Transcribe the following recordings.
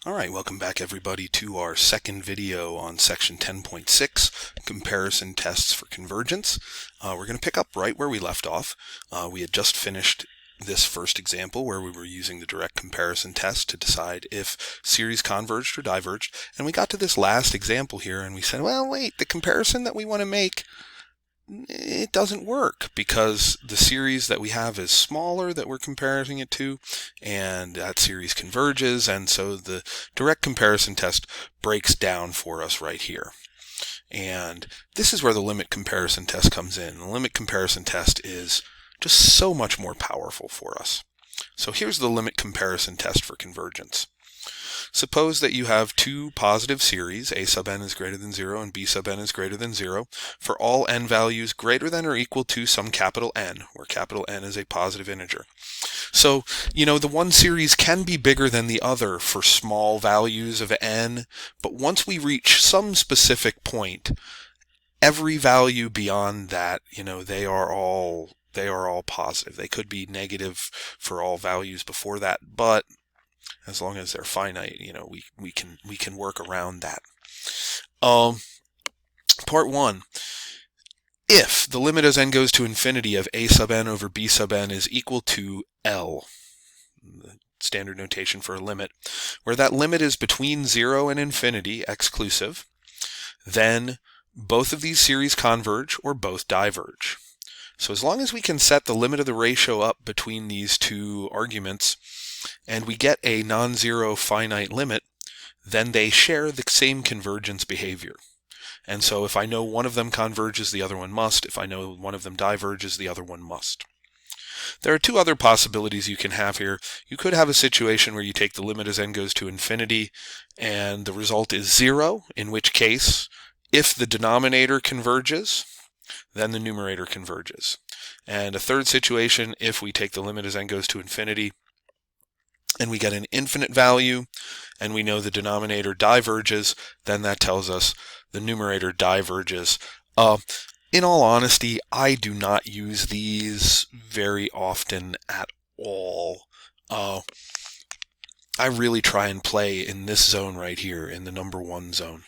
All right, welcome back everybody to our second video on section 10.6, comparison tests for convergence. We're going to pick up right where we left off. We had just finished this first example where we were using the direct comparison test to decide if series converged or diverged. And we got to this last example here and we said, well, wait, the comparison that we want to make, it doesn't work because the series that we have is smaller that we're comparing it to, and that series converges, and so the direct comparison test breaks down for us right here. And this is where the limit comparison test comes in. The limit comparison test is just so much more powerful for us. So here's the limit comparison test for convergence. Suppose that you have two positive series, a sub n is greater than 0 and b sub n is greater than 0, for all n values greater than or equal to some capital N, where capital N is a positive integer. So, the one series can be bigger than the other for small values of n, but once we reach some specific point, every value beyond that, they are all positive. They could be negative for all values before that, but as long as they're finite, we can work around that. Part 1. If the limit as n goes to infinity of a sub n over b sub n is equal to L, the standard notation for a limit, where that limit is between 0 and infinity, exclusive, then both of these series converge or both diverge. So as long as we can set the limit of the ratio up between these two arguments, and we get a non-zero finite limit, then they share the same convergence behavior. And so if I know one of them converges, the other one must. If I know one of them diverges, the other one must. There are two other possibilities you can have here. You could have a situation where you take the limit as n goes to infinity, and the result is 0, in which case, if the denominator converges, then the numerator converges. And a third situation, if we take the limit as n goes to infinity, and we get an infinite value, and we know the denominator diverges, then that tells us the numerator diverges. In all honesty, I do not use these very often at all. I really try and play in this zone right here, in the number 1 zone.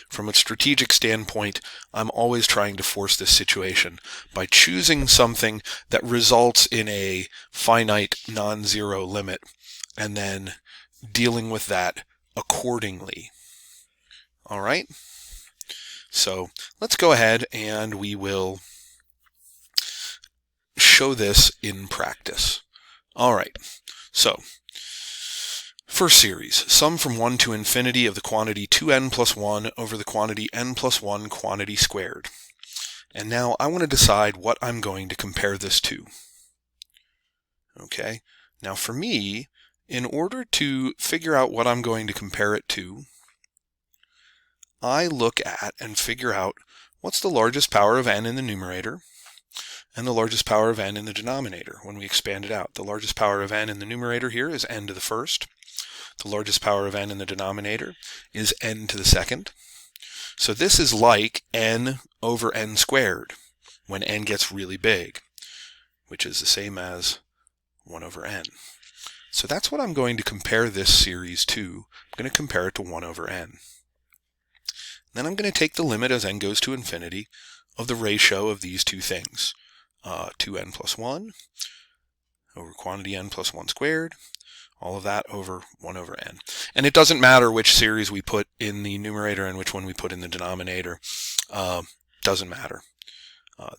From a strategic standpoint, I'm always trying to force this situation by choosing something that results in a finite non-zero limit, and then dealing with that accordingly. All right? So let's go ahead and we will show this in practice. All right, so first series, sum from 1 to infinity of the quantity 2n plus 1 over the quantity n plus 1 quantity squared. And now I want to decide what I'm going to compare this to. Okay, now for me, in order to figure out what I'm going to compare it to, I look at and figure out what's the largest power of n in the numerator and the largest power of n in the denominator when we expand it out. The largest power of n in the numerator here is n to the first. The largest power of n in the denominator is n to the second. So this is like n over n squared when n gets really big, which is the same as 1 over n. So that's what I'm going to compare this series to. I'm going to compare it to 1 over n. Then I'm going to take the limit as n goes to infinity of the ratio of these two things, 2n plus 1 over quantity n plus 1 squared, all of that over 1 over n. And it doesn't matter which series we put in the numerator and which one we put in the denominator. Doesn't matter.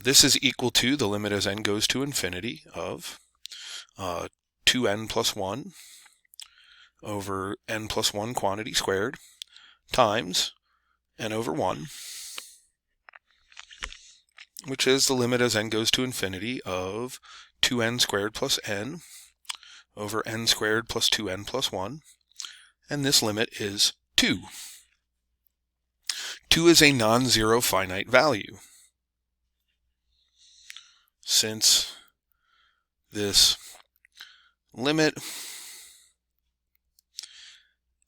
This is equal to the limit as n goes to infinity of 2n plus 1 over n plus 1 quantity squared times n over 1, which is the limit as n goes to infinity of 2n squared plus n over n squared plus 2n plus 1, and this limit is 2. 2 is a non-zero finite value. Since this limit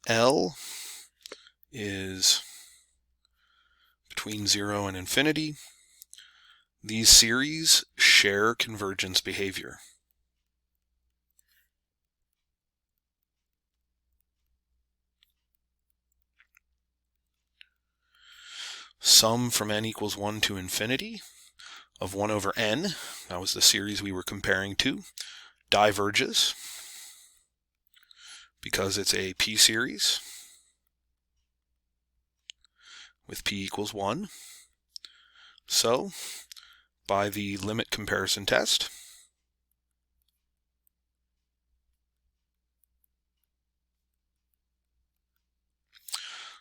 L is between 0 and infinity, these series share convergence behavior. sum from n equals 1 to infinity of 1 over n, that was the series we were comparing to, diverges because it's a p-series with p equals 1. So, by the limit comparison test,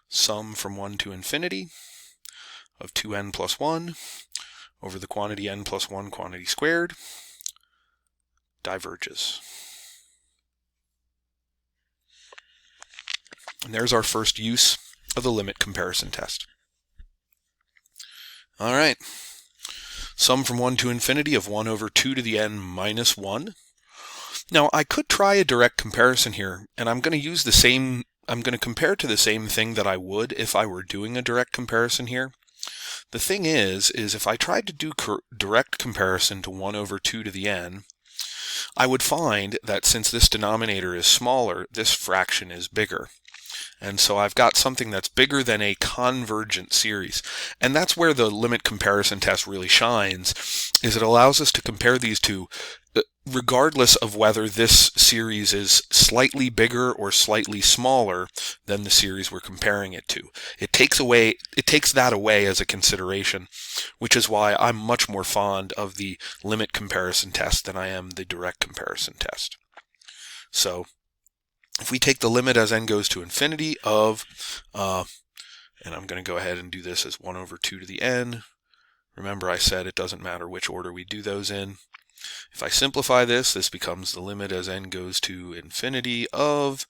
sum from 1 to infinity of 2n plus 1 over the quantity n plus 1 quantity squared diverges. And there's our first use of the limit comparison test. All right. Sum from 1 to infinity of 1 over 2 to the n minus 1. Now, I could try a direct comparison here, and I'm going to compare to the same thing that I would if I were doing a direct comparison here. The thing is if I tried to do direct comparison to 1 over 2 to the n, I would find that since this denominator is smaller, this fraction is bigger. And so I've got something that's bigger than a convergent series. And that's where the limit comparison test really shines, is it allows us to compare these two regardless of whether this series is slightly bigger or slightly smaller than the series we're comparing it to. It takes that away as a consideration, which is why I'm much more fond of the limit comparison test than I am the direct comparison test. So if we take the limit as n goes to infinity of, and I'm going to go ahead and do this as 1 over 2 to the n. Remember I said it doesn't matter which order we do those in. If I simplify this, this becomes the limit as n goes to infinity of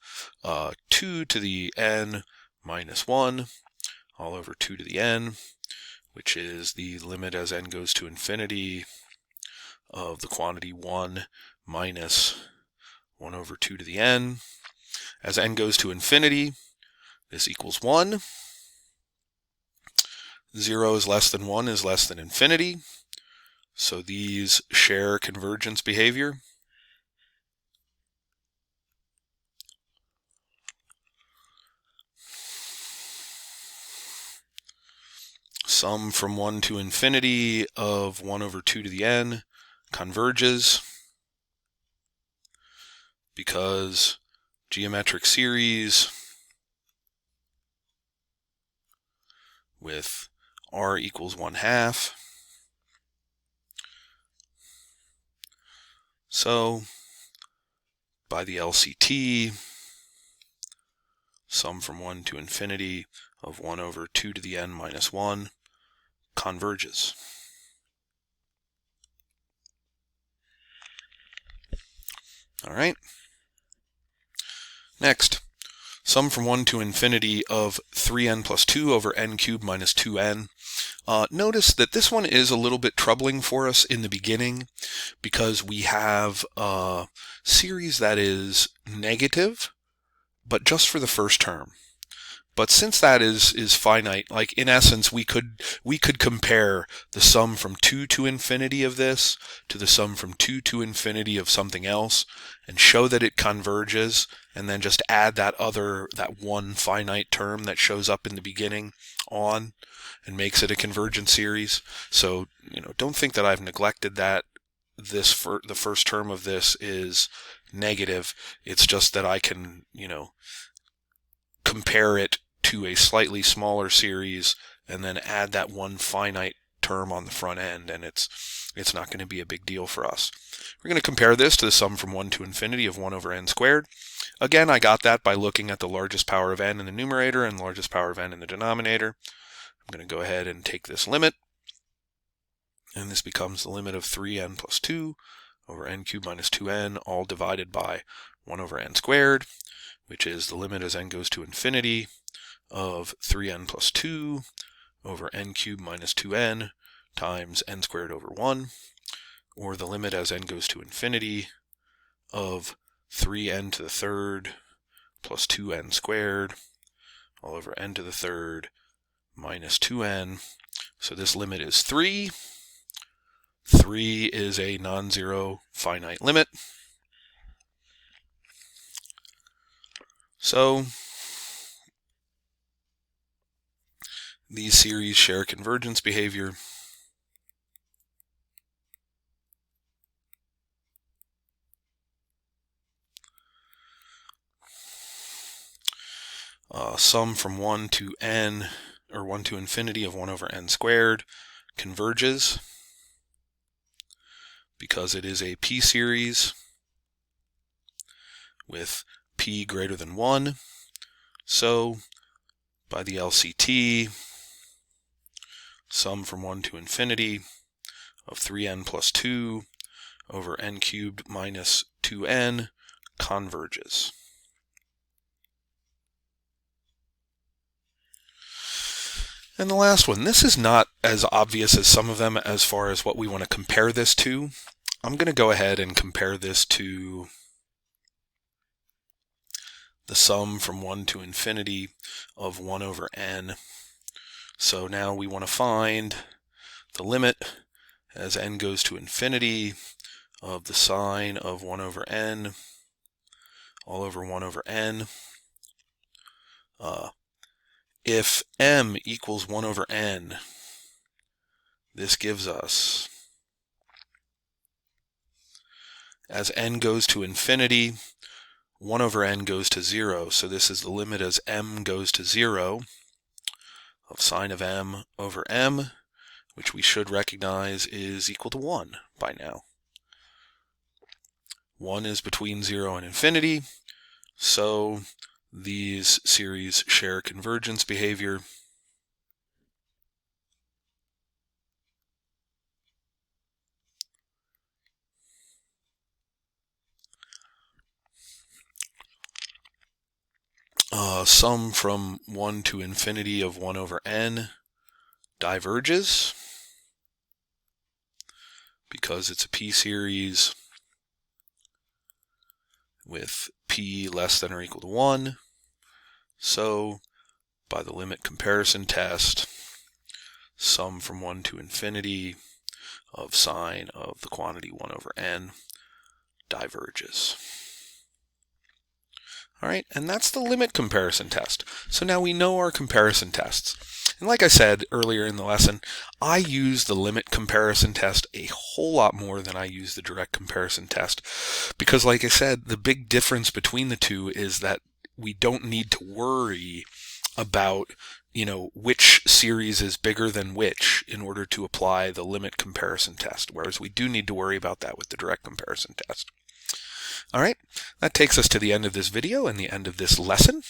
2 to the n minus 1 all over 2 to the n, which is the limit as n goes to infinity of the quantity 1 minus 1 over 2 to the n. As n goes to infinity, this equals 1. 0 is less than 1 is less than infinity. So these share convergence behavior. Sum from 1 to infinity of 1 over 2 to the n converges because geometric series with r equals 1/2. So by the LCT, sum from 1 to infinity of 1 over 2 to the n minus 1 converges. All right. Next, sum from 1 to infinity of 3n plus 2 over n cubed minus 2n. Notice that this one is a little bit troubling for us in the beginning because we have a series that is negative, but just for the first term. But since that is finite, like in essence, we could compare the sum from 2 to infinity of this to the sum from 2 to infinity of something else and show that it converges, and then just add that one finite term that shows up in the beginning on and makes it a convergent series. So, don't think that I've neglected that. The first term of this is negative. It's just that I can, compare it to a slightly smaller series and then add that one finite term on the front end, and it's not going to be a big deal for us. We're going to compare this to the sum from 1 to infinity of 1 over n squared. Again, I got that by looking at the largest power of n in the numerator and largest power of n in the denominator. I'm going to go ahead and take this limit, and this becomes the limit of 3n plus 2 over n cubed minus 2n, all divided by 1 over n squared, which is the limit as n goes to infinity of 3n plus 2 over n cubed minus 2n times n squared over 1, or the limit as n goes to infinity of 3n to the third plus 2n squared all over n to the third minus 2n. So this limit is 3. 3 is a non-zero finite limit. So these series share convergence behavior. Sum from 1 to n, or 1 to infinity of 1 over n squared converges because it is a p-series with p greater than 1. So by the LCT, sum from 1 to infinity of 3n plus 2 over n cubed minus 2n converges. And the last one, this is not as obvious as some of them as far as what we want to compare this to. I'm going to go ahead and compare this to the sum from 1 to infinity of 1 over n. So now we want to find the limit as n goes to infinity of the sine of 1 over n all over 1 over n. If m equals 1 over n, this gives us, as n goes to infinity, 1 over n goes to 0. So this is the limit as m goes to 0 of sine of m over m, which we should recognize is equal to 1 by now. 1 is between 0 and infinity, so these series share convergence behavior. Sum from 1 to infinity of 1 over n diverges because it's a p-series with p less than or equal to 1. So by the limit comparison test, sum from 1 to infinity of sine of the quantity 1 over n diverges. All right, and that's the limit comparison test. So now we know our comparison tests. And like I said earlier in the lesson, I use the limit comparison test a whole lot more than I use the direct comparison test. Because like I said, the big difference between the two is that we don't need to worry about, which series is bigger than which in order to apply the limit comparison test, whereas we do need to worry about that with the direct comparison test. All right, that takes us to the end of this video and the end of this lesson.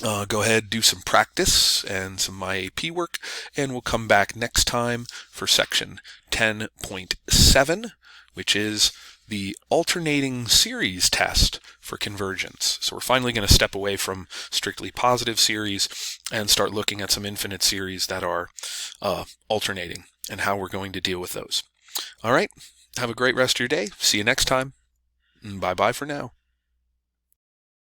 Go ahead, do some practice and some MyAP work, and we'll come back next time for section 10.7, which is the alternating series test for convergence. So we're finally going to step away from strictly positive series and start looking at some infinite series that are alternating and how we're going to deal with those. All right, have a great rest of your day. See you next time. Bye-bye for now.